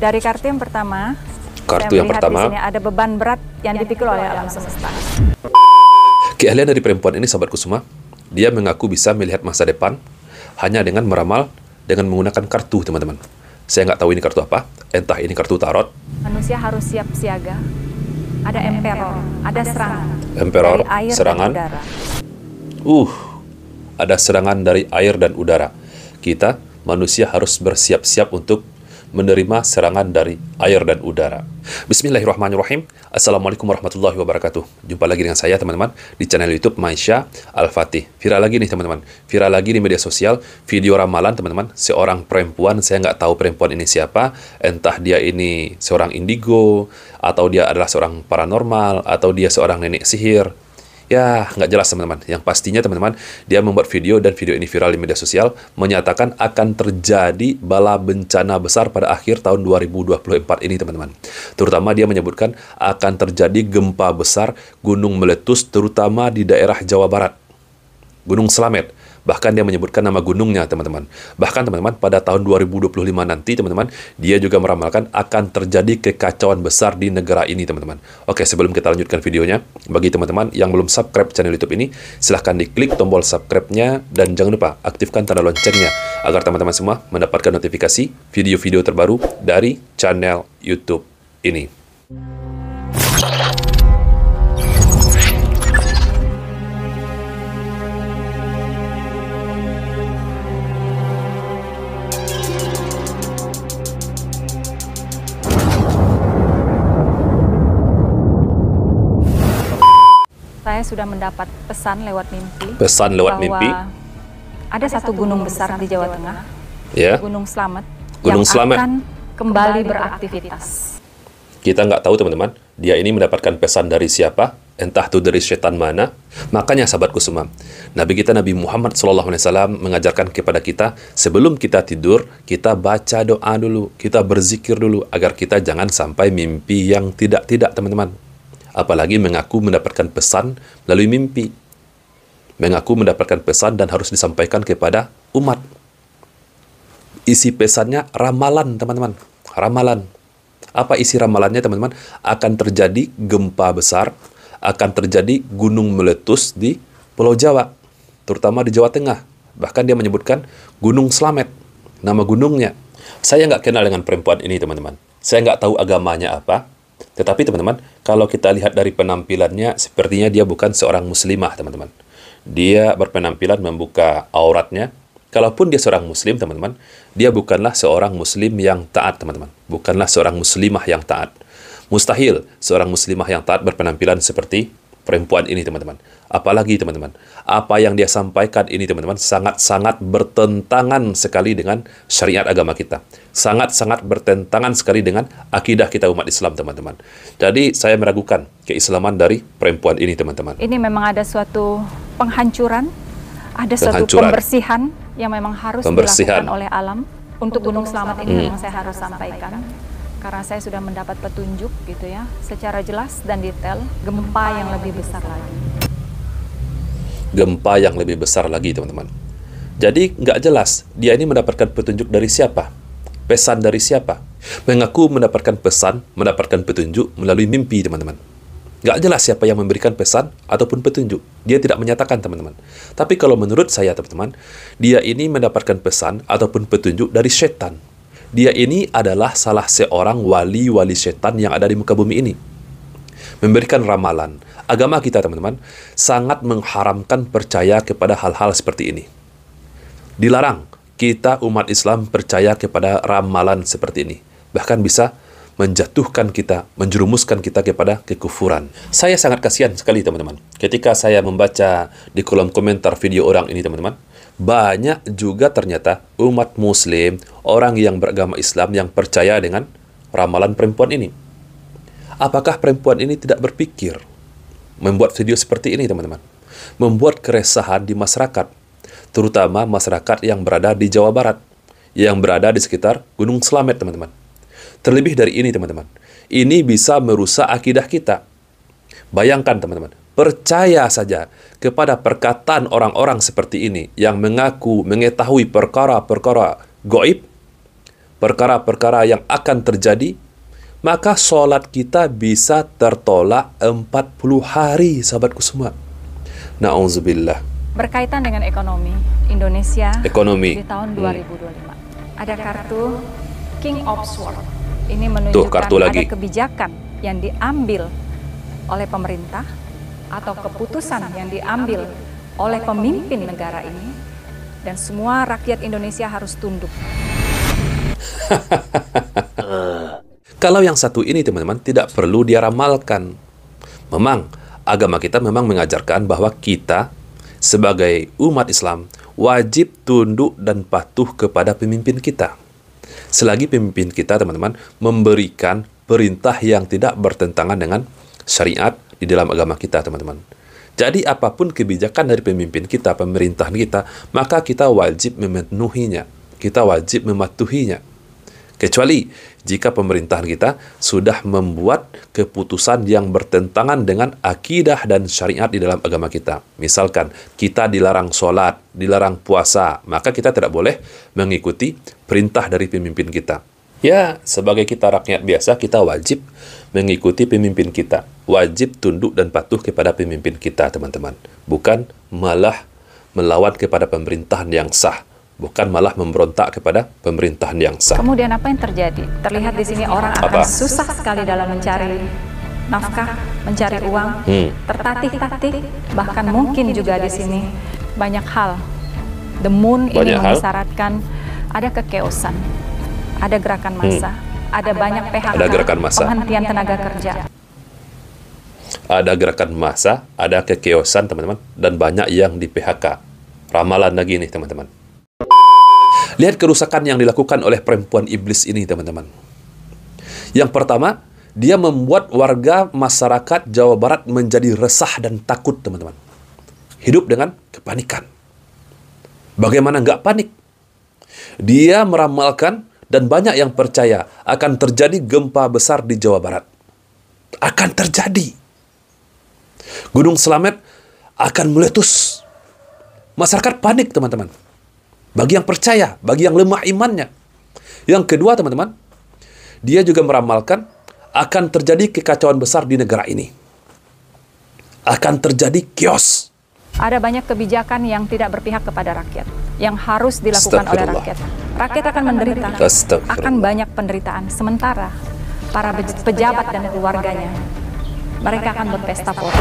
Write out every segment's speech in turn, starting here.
Dari kartu yang pertama, Kartu yang pertama, di sini ada beban berat yang dipikul oleh alam semesta. keahlian dari perempuan ini, sahabatku semua, dia mengaku bisa melihat masa depan hanya dengan meramal dengan menggunakan kartu, teman-teman. Saya nggak tahu ini kartu apa, entah ini kartu tarot. Manusia harus siap siaga. Ada emperor, ada serangan. Emperor, dari air serangan. dan udara. Ada serangan dari air dan udara. Kita, manusia, harus bersiap-siap untuk menerima serangan dari air dan udara. Bismillahirrahmanirrahim. Assalamualaikum warahmatullahi wabarakatuh. Jumpa lagi dengan saya, teman-teman, di channel YouTube Maisha Al-Fatih. Viral lagi nih, teman-teman. Viral lagi di media sosial, video ramalan, teman-teman. Seorang perempuan, saya nggak tahu perempuan ini siapa. Entah dia ini seorang indigo, atau dia adalah seorang paranormal, atau dia seorang nenek sihir. Ya, nggak jelas, teman-teman. Yang pastinya, teman-teman, dia membuat video dan video ini viral di media sosial, menyatakan akan terjadi bala bencana besar pada akhir tahun 2024 ini, teman-teman. Terutama dia menyebutkan akan terjadi gempa besar, gunung meletus, terutama di daerah Jawa Barat. Gunung Slamet. Bahkan dia menyebutkan nama gunungnya, teman-teman. Bahkan, teman-teman, pada tahun 2025 nanti, teman-teman, dia juga meramalkan akan terjadi kekacauan besar di negara ini, teman-teman. Oke, sebelum kita lanjutkan videonya, bagi teman-teman yang belum subscribe channel YouTube ini, silahkan diklik tombol subscribe-nya, dan jangan lupa aktifkan tanda loncengnya, agar teman-teman semua mendapatkan notifikasi video-video terbaru dari channel YouTube ini. Saya sudah mendapat pesan lewat mimpi. Pesan lewat bahwa mimpi. Ada satu gunung besar di Jawa Tengah, Ya. Gunung Slamet, Gunung yang Slamet. akan kembali beraktivitas. Kita nggak tahu, teman-teman, dia ini mendapatkan pesan dari siapa, entah itu dari setan mana. Makanya, sahabatku semua, Nabi kita Nabi Muhammad SAW mengajarkan kepada kita, sebelum kita tidur, kita baca doa dulu, kita berzikir dulu, agar kita jangan sampai mimpi yang tidak-tidak, teman-teman. Apalagi mengaku mendapatkan pesan melalui mimpi. Mengaku mendapatkan pesan dan harus disampaikan kepada umat. Isi pesannya ramalan, teman-teman. Ramalan. Apa isi ramalannya, teman-teman? Akan terjadi gempa besar, akan terjadi gunung meletus di Pulau Jawa, terutama di Jawa Tengah. Bahkan dia menyebutkan Gunung Slamet, nama gunungnya. Saya nggak kenal dengan perempuan ini, teman-teman. Saya nggak tahu agamanya apa. Tetapi, teman-teman, kalau kita lihat dari penampilannya, sepertinya dia bukan seorang muslimah, teman-teman. Dia berpenampilan membuka auratnya. Kalaupun dia seorang muslim, teman-teman, dia bukanlah seorang muslim yang taat, teman-teman. Bukanlah seorang muslimah yang taat. Mustahil seorang muslimah yang taat berpenampilan seperti perempuan ini, teman-teman. Apalagi, teman-teman, apa yang dia sampaikan ini, teman-teman, sangat-sangat bertentangan sekali dengan syariat agama kita. Sangat-sangat bertentangan sekali dengan akidah kita umat Islam, teman-teman. Jadi, saya meragukan keislaman dari perempuan ini, teman-teman. Ini memang ada suatu penghancuran, ada suatu pembersihan yang memang harus dilakukan oleh alam. Untuk Gunung Slamet ini memang saya harus sampaikan. Karena saya sudah mendapat petunjuk gitu ya, secara jelas dan detail, gempa yang lebih besar lagi. Gempa yang lebih besar lagi, teman-teman. Jadi, nggak jelas, dia ini mendapatkan petunjuk dari siapa? Pesan dari siapa? Mengaku mendapatkan pesan, mendapatkan petunjuk melalui mimpi, teman-teman. Nggak jelas siapa yang memberikan pesan ataupun petunjuk. Dia tidak menyatakan, teman-teman. Tapi kalau menurut saya, teman-teman, dia ini mendapatkan pesan ataupun petunjuk dari setan. Dia ini adalah salah seorang wali-wali setan yang ada di muka bumi ini. Memberikan ramalan. Agama kita, teman-teman, sangat mengharamkan percaya kepada hal-hal seperti ini. Dilarang kita umat Islam percaya kepada ramalan seperti ini. Bahkan bisa menjatuhkan kita, menjerumuskan kita kepada kekufuran. Saya sangat kasihan sekali, teman-teman, ketika saya membaca di kolom komentar video orang ini, teman-teman. Banyak juga ternyata umat muslim, orang yang beragama Islam yang percaya dengan ramalan perempuan ini. Apakah perempuan ini tidak berpikir membuat video seperti ini, teman-teman? Membuat keresahan di masyarakat, terutama masyarakat yang berada di Jawa Barat, yang berada di sekitar Gunung Slamet, teman-teman. Terlebih dari ini, teman-teman, ini bisa merusak akidah kita. Bayangkan, teman-teman, percaya saja kepada perkataan orang-orang seperti ini yang mengaku mengetahui perkara-perkara gaib, perkara-perkara yang akan terjadi, maka sholat kita bisa tertolak 40 hari, sahabatku semua. Na'udzubillah. Berkaitan dengan ekonomi, Indonesia Ekonomi. di tahun 2025. Ada kartu King of Swords. Ini menunjukkan kartu lagi. ada kebijakan yang diambil oleh pemerintah atau keputusan yang diambil oleh pemimpin negara ini, dan semua rakyat Indonesia harus tunduk. Kalau yang satu ini, teman-teman, tidak perlu dia ramalkan. Memang, agama kita memang mengajarkan bahwa kita sebagai umat Islam wajib tunduk dan patuh kepada pemimpin kita. Selagi pemimpin kita, teman-teman, memberikan perintah yang tidak bertentangan dengan syariat di dalam agama kita, teman-teman. Jadi, apapun kebijakan dari pemimpin kita, pemerintahan kita, maka kita wajib memenuhinya. Kita wajib mematuhinya. Kecuali jika pemerintahan kita sudah membuat keputusan yang bertentangan dengan akidah dan syariat di dalam agama kita. Misalkan, kita dilarang sholat, dilarang puasa, maka kita tidak boleh mengikuti perintah dari pemimpin kita. Ya, sebagai kita rakyat biasa, kita wajib mengikuti pemimpin kita. Wajib tunduk dan patuh kepada pemimpin kita, teman-teman. Bukan malah melawan kepada pemerintahan yang sah. Bukan malah memberontak kepada pemerintahan yang sah. Kemudian apa yang terjadi? Terlihat di sini orang akan susah sekali dalam mencari nafkah, mencari uang, tertatih-tatih, bahkan mungkin juga di sini banyak hal. The Moon ini mengisyaratkan ada kekeosan, ada gerakan massa, ada banyak PHK, ada gerakan massa, penghentian tenaga kerja. Ada gerakan massa, ada kekeosan, teman-teman, dan banyak yang di PHK. Ramalan lagi nih, teman-teman. Lihat kerusakan yang dilakukan oleh perempuan iblis ini, teman-teman. Yang pertama, dia membuat warga masyarakat Jawa Barat menjadi resah dan takut, teman-teman. Hidup dengan kepanikan. Bagaimana nggak panik? Dia meramalkan dan banyak yang percaya akan terjadi gempa besar di Jawa Barat. Akan terjadi. Gunung Slamet akan meletus. Masyarakat panik, teman-teman. Bagi yang percaya, bagi yang lemah imannya. Yang kedua, teman-teman, dia juga meramalkan akan terjadi kekacauan besar di negara ini. Akan terjadi kios. Ada banyak kebijakan yang tidak berpihak kepada rakyat, yang harus dilakukan oleh rakyat. Rakyat akan menderita, akan banyak penderitaan. Sementara para pejabat dan keluarganya, mereka akan berpesta pora.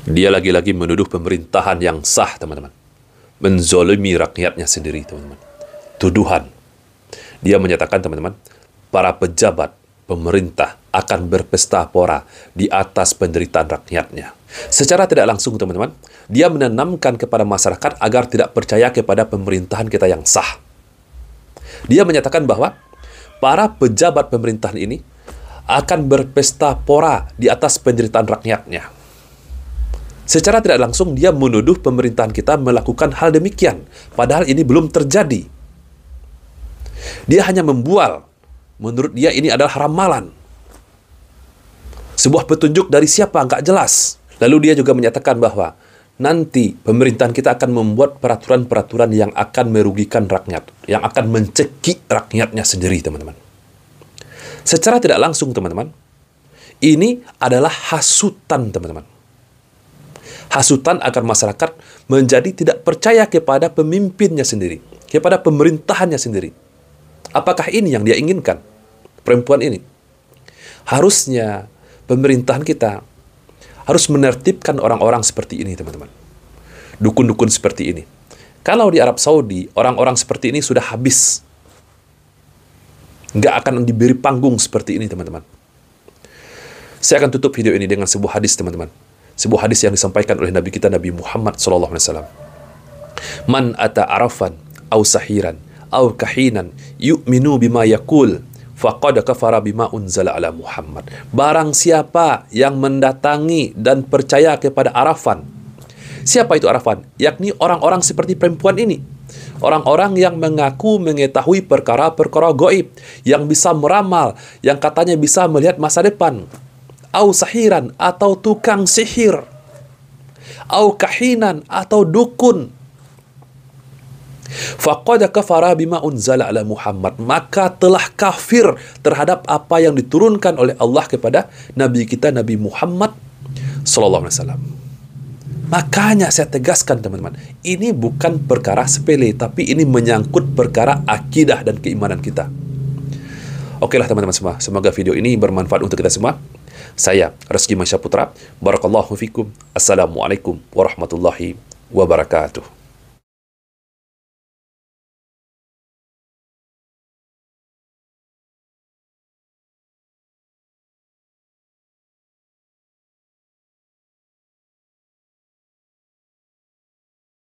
Dia lagi-lagi menuduh pemerintahan yang sah, teman-teman. Menzolimi rakyatnya sendiri, teman-teman. Tuduhan. Dia menyatakan, teman-teman, para pejabat pemerintah akan berpesta pora di atas penderitaan rakyatnya. Secara tidak langsung, teman-teman, dia menanamkan kepada masyarakat agar tidak percaya kepada pemerintahan kita yang sah. Dia menyatakan bahwa para pejabat pemerintahan ini akan berpesta pora di atas penderitaan rakyatnya. Secara tidak langsung dia menuduh pemerintahan kita melakukan hal demikian, padahal ini belum terjadi. Dia hanya membual. Menurut dia ini adalah ramalan. Sebuah petunjuk dari siapa, nggak jelas. Lalu dia juga menyatakan bahwa nanti pemerintahan kita akan membuat peraturan-peraturan yang akan merugikan rakyat, yang akan mencekik rakyatnya sendiri, teman-teman. Secara tidak langsung, teman-teman, ini adalah hasutan, teman-teman. Hasutan agar masyarakat menjadi tidak percaya kepada pemimpinnya sendiri, kepada pemerintahannya sendiri. Apakah ini yang dia inginkan, perempuan ini? Harusnya pemerintahan kita harus menertibkan orang-orang seperti ini, teman-teman. Dukun-dukun seperti ini. Kalau di Arab Saudi, orang-orang seperti ini sudah habis. Nggak akan diberi panggung seperti ini, teman-teman. Saya akan tutup video ini dengan sebuah hadis, teman-teman. Sebuah hadis yang disampaikan oleh Nabi kita, Nabi Muhammad SAW. Man ata arafan, au sahiran, au kahinan, yu'minu bima yakul, faqad kafara bima unzala ala Muhammad. Barang siapa yang mendatangi dan percaya kepada arafan. Siapa itu arafan? Yakni orang-orang seperti perempuan ini. Orang-orang yang mengaku mengetahui perkara-perkara gaib, yang bisa meramal, yang katanya bisa melihat masa depan. Au sahiran, atau tukang sihir. Au kahinan, atau dukun. Faqad kafara bima unzala ala Muhammad, maka telah kafir terhadap apa yang diturunkan oleh Allah kepada Nabi kita Nabi Muhammad sallallahu alaihi wasallam. Makanya saya tegaskan teman-teman, ini bukan perkara sepele, tapi ini menyangkut perkara akidah dan keimanan kita. Oke lah teman-teman semua, semoga video ini bermanfaat untuk kita semua. Saya Reski Mansya Putra, barakallahu fikum. Assalamualaikum warahmatullahi wabarakatuh.